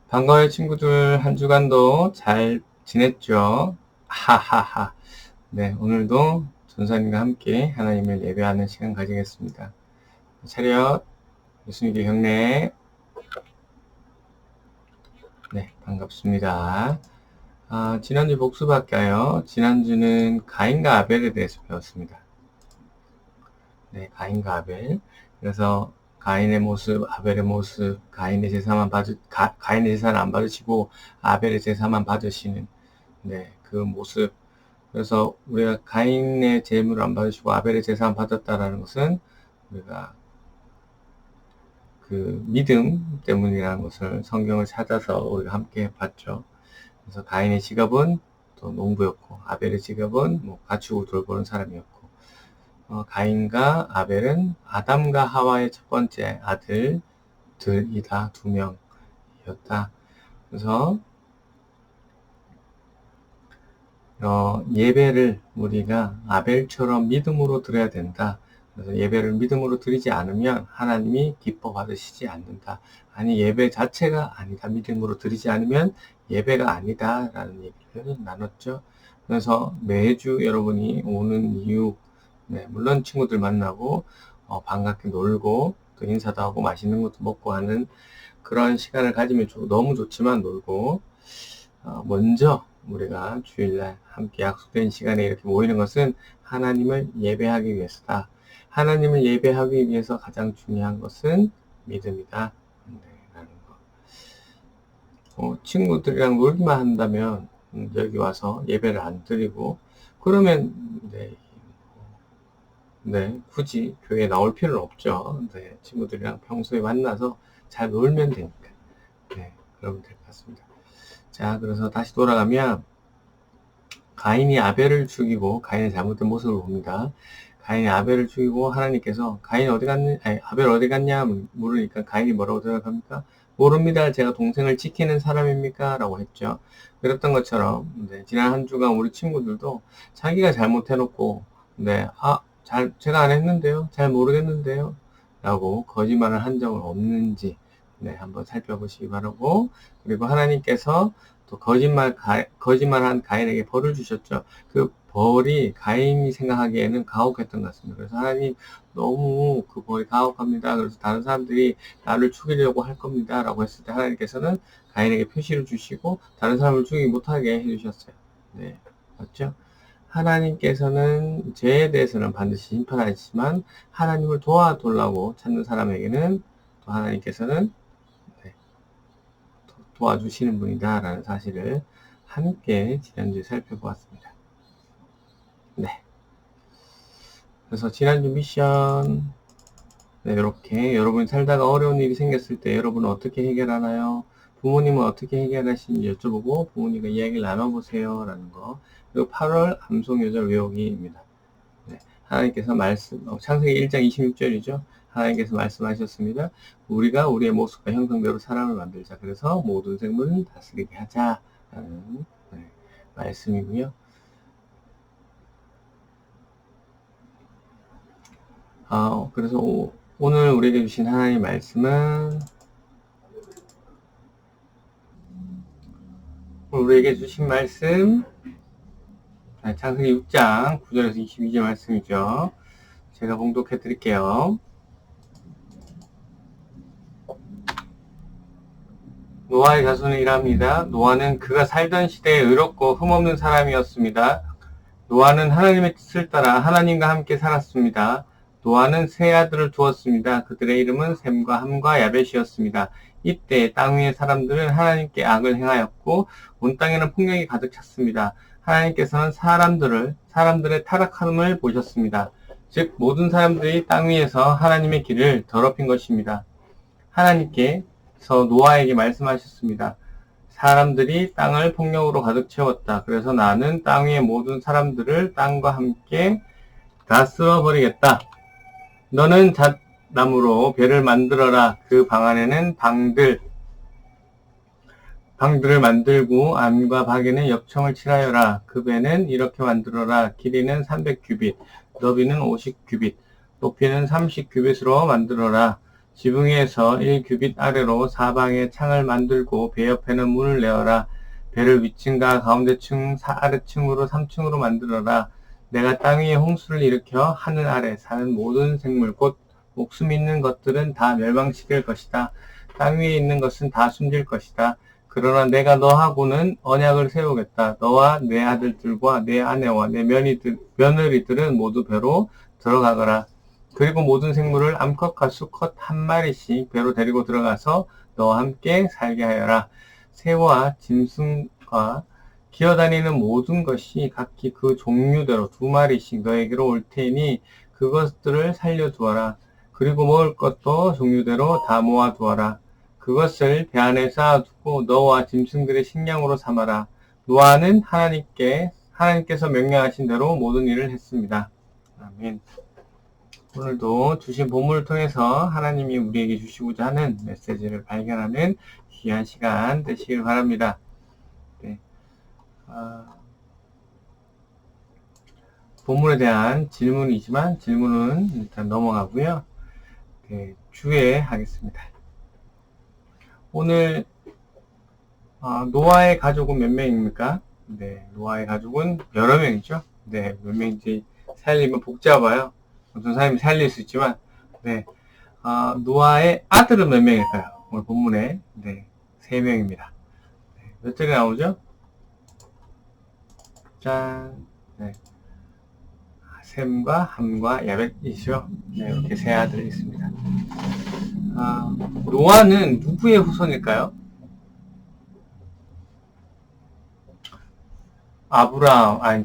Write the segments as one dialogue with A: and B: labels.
A: 반가워요, 친구들. 한 주간도 잘 지냈죠? 하하하. 네, 오늘도 전사님과 함께 하나님을 예배하는 시간 가지겠습니다. 차렷, 예수님께 경례. 네, 반갑습니다. 지난주 복습할까요? 지난주는 가인과 아벨에 대해서 배웠습니다. 네, 가인과 아벨. 그래서 가인의 모습, 아벨의 모습, 가인의 제사는 안 받으시고 아벨의 제사만 받으시는 네, 그 모습. 그래서 우리가 가인의 제물을 안 받으시고 아벨의 제사만 받았다라는 것은 우리가 그 믿음 때문이라는 것을 성경을 찾아서 우리가 함께 봤죠. 그래서 가인의 직업은 또 농부였고 아벨의 직업은 뭐 가축을 돌보는 사람이었고 가인과 아벨은 아담과 하와의 첫 번째 아들들이다. 2명이었다. 그래서 예배를 우리가 아벨처럼 믿음으로 드려야 된다. 그래서 예배를 믿음으로 드리지 않으면 하나님이 기뻐 받으시지 않는다. 아니, 예배 자체가 아니다. 믿음으로 드리지 않으면 예배가 아니다. 라는 얘기를 나눴죠. 그래서 매주 여러분이 오는 이유, 네, 물론 친구들 만나고, 반갑게 놀고, 또 인사도 하고 맛있는 것도 먹고 하는 그런 시간을 가지면 너무 좋지만 놀고, 먼저 우리가 주일날 함께 약속된 시간에 이렇게 모이는 것은 하나님을 예배하기 위해서다. 하나님을 예배하기 위해서 가장 중요한 것은 믿음이다. 네, 라는 거. 친구들이랑 놀기만 한다면 여기 와서 예배를 안 드리고 그러면 네, 굳이 교회에 나올 필요는 없죠. 네, 친구들이랑 평소에 만나서 잘 놀면 되니까. 네, 그러면 될 것 같습니다. 자, 그래서 다시 돌아가면 가인이 아벨을 죽이고 가인의 잘못된 모습을 봅니다. 가인이 아벨을 죽이고 하나님께서 가인 어디 갔냐, 아벨 어디 갔냐 물으니까 가인이 뭐라고 대답합니까? 모릅니다. 제가 동생을 지키는 사람입니까? 라고 했죠. 그랬던 것처럼 네, 지난 한 주간 우리 친구들도 자기가 잘못해놓고 네, 제가 안 했는데요. 잘 모르겠는데요. 라고 거짓말을 한 적은 없는지 네, 한번 살펴보시기 바라고 그리고 하나님께서 또 거짓말한 가인에게 벌을 주셨죠. 그 벌이 가인이 생각하기에는 가혹했던 것 같습니다. 그래서 하나님 너무 그 벌이 가혹합니다. 그래서 다른 사람들이 나를 죽이려고 할 겁니다. 라고 했을 때 하나님께서는 가인에게 표시를 주시고 다른 사람을 죽이지 못하게 해주셨어요. 네, 맞죠? 하나님께서는 죄에 대해서는 반드시 심판하시지만 하나님을 도와달라고 찾는 사람에게는 또 하나님께서는 도와주시는 분이다 라는 사실을 함께 지난주에 살펴보았습니다. 네. 그래서 지난주 미션 네, 이렇게 여러분이 살다가 어려운 일이 생겼을 때 여러분은 어떻게 해결하나요? 부모님은 어떻게 해결하시는지 여쭤보고 부모님과 이야기를 나눠보세요 라는 거. 그리고 8월 암송요절 외우기입니다. 네, 하나님께서 창세기 1장 26절이죠. 하나님께서 말씀하셨습니다. 우리가 우리의 모습과 형상대로 사람을 만들자. 그래서 모든 생물을 다스리게 하자라는 말씀이고요. 그래서 오늘 우리에게 주신 하나님의 말씀은 우리에게 주신 말씀 창세기 6장 9절에서 22절 말씀이죠. 제가 봉독해 드릴게요. 노아의 자손은 이랍니다. 노아는 그가 살던 시대에 의롭고 흠없는 사람이었습니다. 노아는 하나님의 뜻을 따라 하나님과 함께 살았습니다. 노아는 세 아들을 두었습니다. 그들의 이름은 셈과 함과 야벳이었습니다. 이때 땅 위의 사람들은 하나님께 악을 행하였고 온 땅에는 폭력이 가득 찼습니다. 하나님께서는 사람들의 타락함을 보셨습니다. 즉 모든 사람들이 땅 위에서 하나님의 길을 더럽힌 것입니다. 하나님께서 노아에게 말씀하셨습니다. 사람들이 땅을 폭력으로 가득 채웠다. 그래서 나는 땅 위의 모든 사람들을 땅과 함께 다 쓸어버리겠다. 너는 잣나무로 배를 만들어라. 그 방 안에는 방들을 만들고 안과 밖에는 역청을 칠하여라. 그 배는 이렇게 만들어라. 길이는 300규빗, 너비는 50규빗, 높이는 30규빗으로 만들어라. 지붕에서 1규빗 아래로 사방에 창을 만들고 배 옆에는 문을 내어라. 배를 위층과 가운데층, 아래층으로 3층으로 만들어라. 내가 땅 위에 홍수를 일으켜 하늘 아래 사는 모든 생물 곧 목숨 있는 것들은 다 멸망시킬 것이다. 땅 위에 있는 것은 다 숨질 것이다. 그러나 내가 너하고는 언약을 세우겠다. 너와 내 아들들과 내 아내와 내 며느리들은 모두 배로 들어가거라. 그리고 모든 생물을 암컷과 수컷 한 마리씩 배로 데리고 들어가서 너와 함께 살게 하여라. 새와 짐승과 기어다니는 모든 것이 각기 그 종류대로 2마리씩 너에게로 올 테니 그것들을 살려두어라. 그리고 먹을 것도 종류대로 다 모아두어라. 그것을 배 안에 쌓아두고 너와 짐승들의 식량으로 삼아라. 노아는 하나님께서 명령하신 대로 모든 일을 했습니다. 아멘. 오늘도 주신 본문을 통해서 하나님이 우리에게 주시고자 하는 메시지를 발견하는 귀한 시간 되시길 바랍니다. 네. 본문에 대한 질문이지만 질문은 일단 넘어가고요. 네, 주의하겠습니다. 오늘 노아의 가족은 몇 명입니까? 네, 노아의 가족은 여러 명이죠. 네, 몇 명인지 살리면 복잡해요. 어떤 사람이 살릴 수 있지만, 네, 노아의 아들은 몇 명일까요? 오늘 본문에, 네, 3명입니다. 네, 몇 절에 나오죠? 짠, 네, 셈과 함과 야벳이죠. 네, 이렇게 3아들이 있습니다. 노아는 누구의 후손일까요?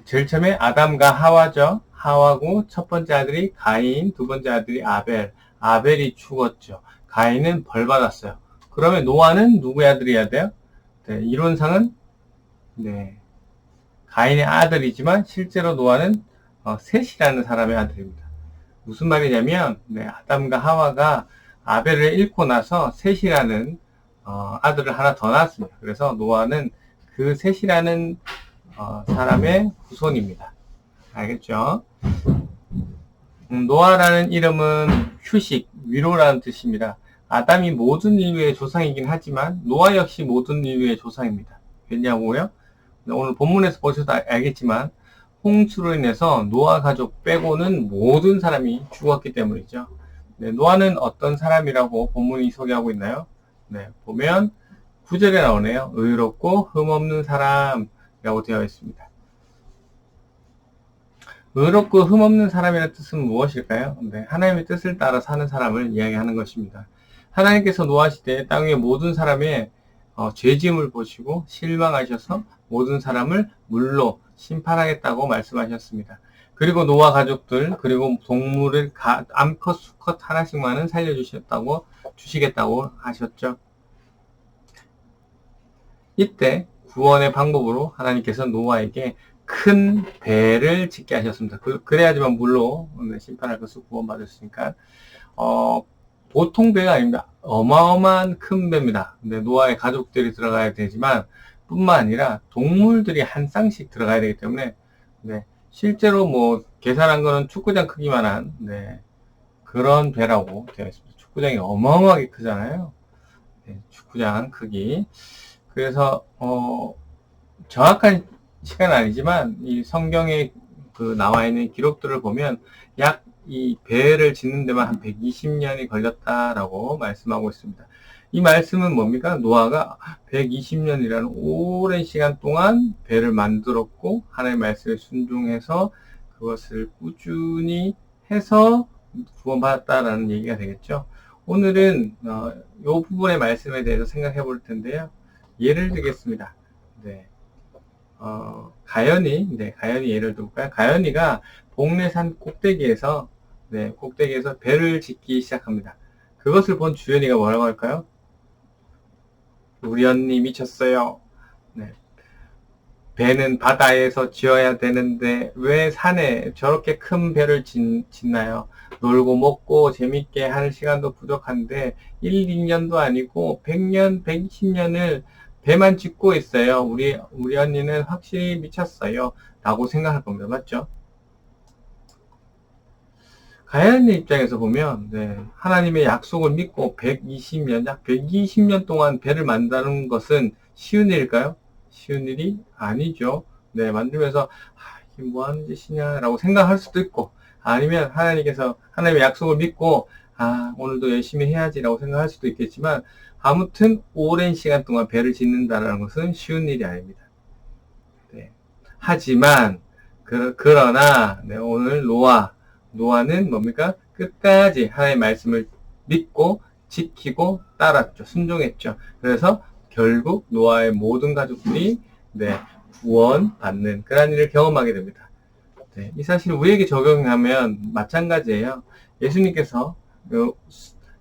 A: 제일 처음에 아담과 하와죠. 하와고 첫 번째 아들이 가인, 두 번째 아들이 아벨. 아벨이 죽었죠. 가인은 벌 받았어요. 그러면 노아는 누구의 아들이어야 돼요? 네, 이론상은 네, 가인의 아들이지만 실제로 노아는 셋이라는 사람의 아들입니다. 무슨 말이냐면 네, 아담과 하와가 아벨을 잃고 나서 셋이라는 아들을 하나 더 낳았습니다. 그래서 노아는 그 셋이라는 사람의 후손입니다. 알겠죠? 노아라는 이름은 휴식, 위로라는 뜻입니다. 아담이 모든 인류의 조상이긴 하지만 노아 역시 모든 인류의 조상입니다. 왜냐고요? 오늘 본문에서 보셔도 알겠지만 홍수로 인해서 노아 가족 빼고는 모든 사람이 죽었기 때문이죠. 네, 노아는 어떤 사람이라고 본문이 소개하고 있나요? 네, 보면 9절에 나오네요. 의롭고 흠없는 사람이라고 되어 있습니다. 의롭고 흠없는 사람이라는 뜻은 무엇일까요? 네, 하나님의 뜻을 따라 사는 사람을 이야기하는 것입니다. 하나님께서 노하시되 땅 위의 모든 사람의 죄짐을 보시고 실망하셔서 모든 사람을 물로 심판하겠다고 말씀하셨습니다. 그리고 노아 가족들 그리고 동물을 암컷 수컷 하나씩만은 주시겠다고 하셨죠. 이때 구원의 방법으로 하나님께서 노아에게 큰 배를 짓게 하셨습니다. 그래야지만 물로 심판할 것을 구원받았으니까 보통 배가 아닙니다. 어마어마한 큰 배입니다. 근데 노아의 가족들이 들어가야 되지만 뿐만 아니라 동물들이 한 쌍씩 들어가야 되기 때문에 네, 실제로 계산한 거는 축구장 크기만한 그런 배라고 되어 있습니다. 축구장이 어마어마하게 크잖아요. 네, 축구장 크기. 그래서 정확한 시간은 아니지만 이 성경에 나와 있는 기록들을 보면 약 이 배를 짓는 데만 한 120년이 걸렸다라고 말씀하고 있습니다. 이 말씀은 뭡니까? 노아가 120년이라는 오랜 시간 동안 배를 만들었고 하나님의 말씀에 순종해서 그것을 꾸준히 해서 구원받았다라는 얘기가 되겠죠. 오늘은 이 부분의 말씀에 대해서 생각해 볼 텐데요. 예를 들겠습니다. 네. 가연이 예를 들어볼까요? 가연이가 복례산 꼭대기에서 배를 짓기 시작합니다. 그것을 본 주연이가 뭐라고 할까요? 우리 언니 미쳤어요. 네. 배는 바다에서 지어야 되는데 왜 산에 저렇게 큰 배를 짓나요? 놀고 먹고 재밌게 할 시간도 부족한데 1, 2년도 아니고 100년, 120년을 배만 짓고 있어요. 우리 언니는 확실히 미쳤어요. 라고 생각할 겁니다. 맞죠? 가야인의 입장에서 보면, 네, 하나님의 약속을 믿고 120년, 약 120년 동안 배를 만드는 것은 쉬운 일일까요? 쉬운 일이 아니죠. 네, 만들면서, 이게 뭐 하는 짓이냐라고 생각할 수도 있고, 아니면 하나님께서, 하나님의 약속을 믿고, 오늘도 열심히 해야지라고 생각할 수도 있겠지만, 아무튼 오랜 시간 동안 배를 짓는다는 것은 쉬운 일이 아닙니다. 네. 하지만, 그러나, 네, 오늘 노아는 뭡니까? 끝까지 하나님의 말씀을 믿고 지키고 따랐죠. 순종했죠. 그래서 결국 노아의 모든 가족들이 네, 구원받는 그런 일을 경험하게 됩니다. 네, 이 사실을 우리에게 적용하면 마찬가지예요. 예수님께서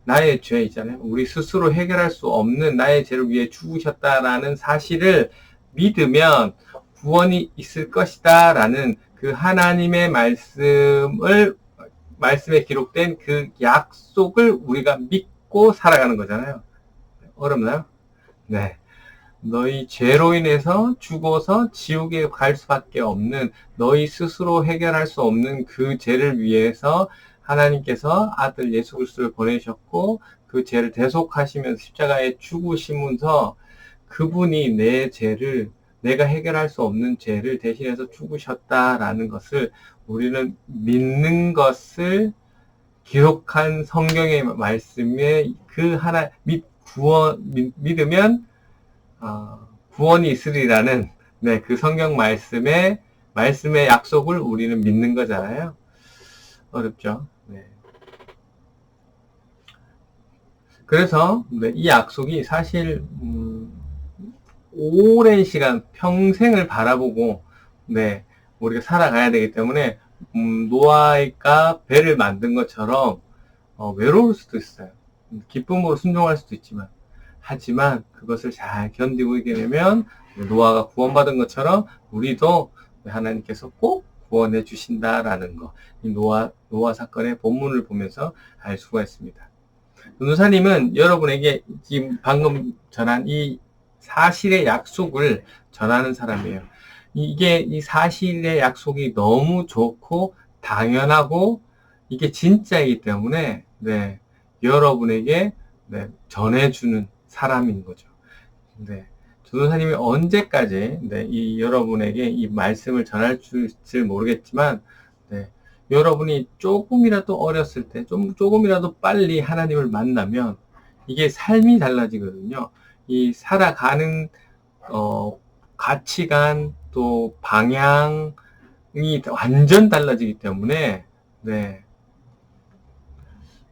A: 나의 죄 있잖아요. 우리 스스로 해결할 수 없는 나의 죄를 위해 죽으셨다라는 사실을 믿으면 구원이 있을 것이다 라는 그 하나님의 말씀에 기록된 그 약속을 우리가 믿고 살아가는 거잖아요. 어렵나요? 네. 너희 죄로 인해서 죽어서 지옥에 갈 수밖에 없는 너희 스스로 해결할 수 없는 그 죄를 위해서 하나님께서 아들 예수 그리스도를 보내셨고 그 죄를 대속하시면서 십자가에 죽으시면서 그분이 내 죄를 내가 해결할 수 없는 죄를 대신해서 죽으셨다라는 것을 우리는 믿는 것을 기록한 성경의 말씀에 그 하나 믿으면 구원이 있으리라는 네, 그 성경 말씀의 약속을 우리는 믿는 거잖아요. 어렵죠. 네. 그래서 네, 이 약속이 사실 오랜 시간 평생을 바라보고 네, 우리가 살아가야 되기 때문에 노아가 배를 만든 것처럼 외로울 수도 있어요. 기쁨으로 순종할 수도 있지만 하지만 그것을 잘 견디고 이겨내면 노아가 구원받은 것처럼 우리도 하나님께서 꼭 구원해 주신다라는 거. 이 노아 사건의 본문을 보면서 알 수가 있습니다. 변호사님은 여러분에게 지금 방금 전한 이 사실의 약속을 전하는 사람이에요. 이게 이 사실의 약속이 너무 좋고 당연하고 이게 진짜이기 때문에 네, 여러분에게 네, 전해주는 사람인 거죠. 네, 전도사님이 언제까지 네, 이 여러분에게 이 말씀을 전할 줄지 모르겠지만 네, 여러분이 조금이라도 어렸을 때 조금이라도 빨리 하나님을 만나면 이게 삶이 달라지거든요. 이 살아가는 가치관 또 방향이 완전 달라지기 때문에 네,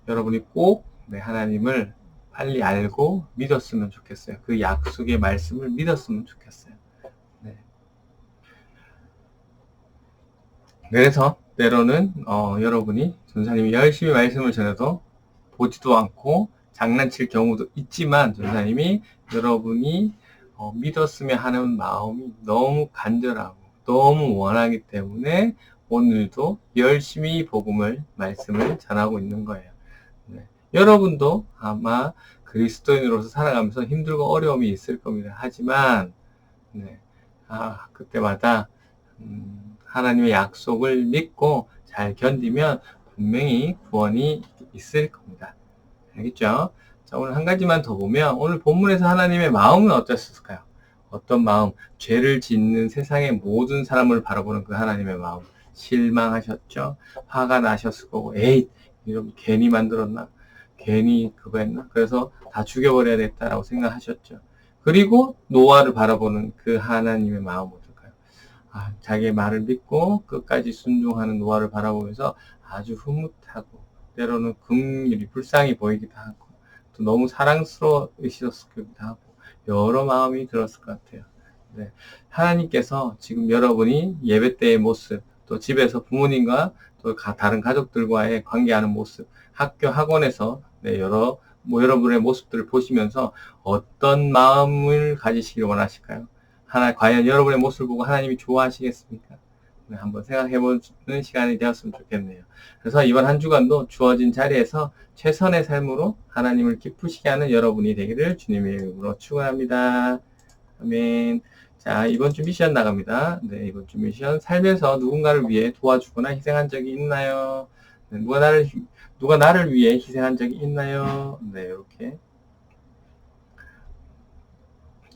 A: 여러분이 꼭 네, 하나님을 빨리 알고 믿었으면 좋겠어요. 그 약속의 말씀을 믿었으면 좋겠어요. 네. 그래서 때로는 여러분이 전사님이 열심히 말씀을 전해도 보지도 않고 장난칠 경우도 있지만 전사님이 여러분이 믿었으면 하는 마음이 너무 간절하고 너무 원하기 때문에 오늘도 열심히 말씀을 전하고 있는 거예요. 네. 여러분도 아마 그리스도인으로서 살아가면서 힘들고 어려움이 있을 겁니다. 하지만 네. 그때마다 하나님의 약속을 믿고 잘 견디면 분명히 구원이 있을 겁니다. 알겠죠? 자, 오늘 한 가지만 더 보면 오늘 본문에서 하나님의 마음은 어땠을까요? 어떤 마음? 죄를 짓는 세상의 모든 사람을 바라보는 그 하나님의 마음. 실망하셨죠? 화가 나셨을 거고, 에이, 이런 괜히 만들었나? 괜히 그거 했나? 그래서 다 죽여버려야겠다라고 생각하셨죠. 그리고 노아를 바라보는 그 하나님의 마음은 어떨까요? 자기의 말을 믿고 끝까지 순종하는 노아를 바라보면서 아주 흐뭇하고 때로는 긍휼이 불쌍히 보이기도 하고 또 너무 사랑스러우셨기도 하고 여러 마음이 들었을 것 같아요. 네. 하나님께서 지금 여러분이 예배 때의 모습 또 집에서 부모님과 또 다른 가족들과의 관계하는 모습 학교 학원에서 네, 여러분의 모습들을 보시면서 어떤 마음을 가지시길 원하실까요? 과연 여러분의 모습을 보고 하나님이 좋아하시겠습니까? 네, 한번 생각해보는 시간이 되었으면 좋겠네요. 그래서 이번 한 주간도 주어진 자리에서 최선의 삶으로 하나님을 기쁘시게 하는 여러분이 되기를 주님의 이름으로 축원합니다. 아멘. 자, 이번 주 미션 나갑니다. 네, 이번 주 미션. 살면서 누군가를 위해 도와주거나 희생한 적이 있나요? 네, 누가 나를 위해 희생한 적이 있나요? 네, 이렇게.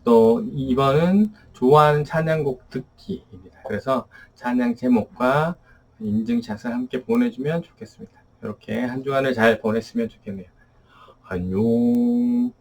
A: 또 2번은 좋아하는 찬양곡 듣기입니다. 그래서 찬양 제목과 인증샷을 함께 보내주면 좋겠습니다. 이렇게 한 주간을 잘 보냈으면 좋겠네요. 안녕.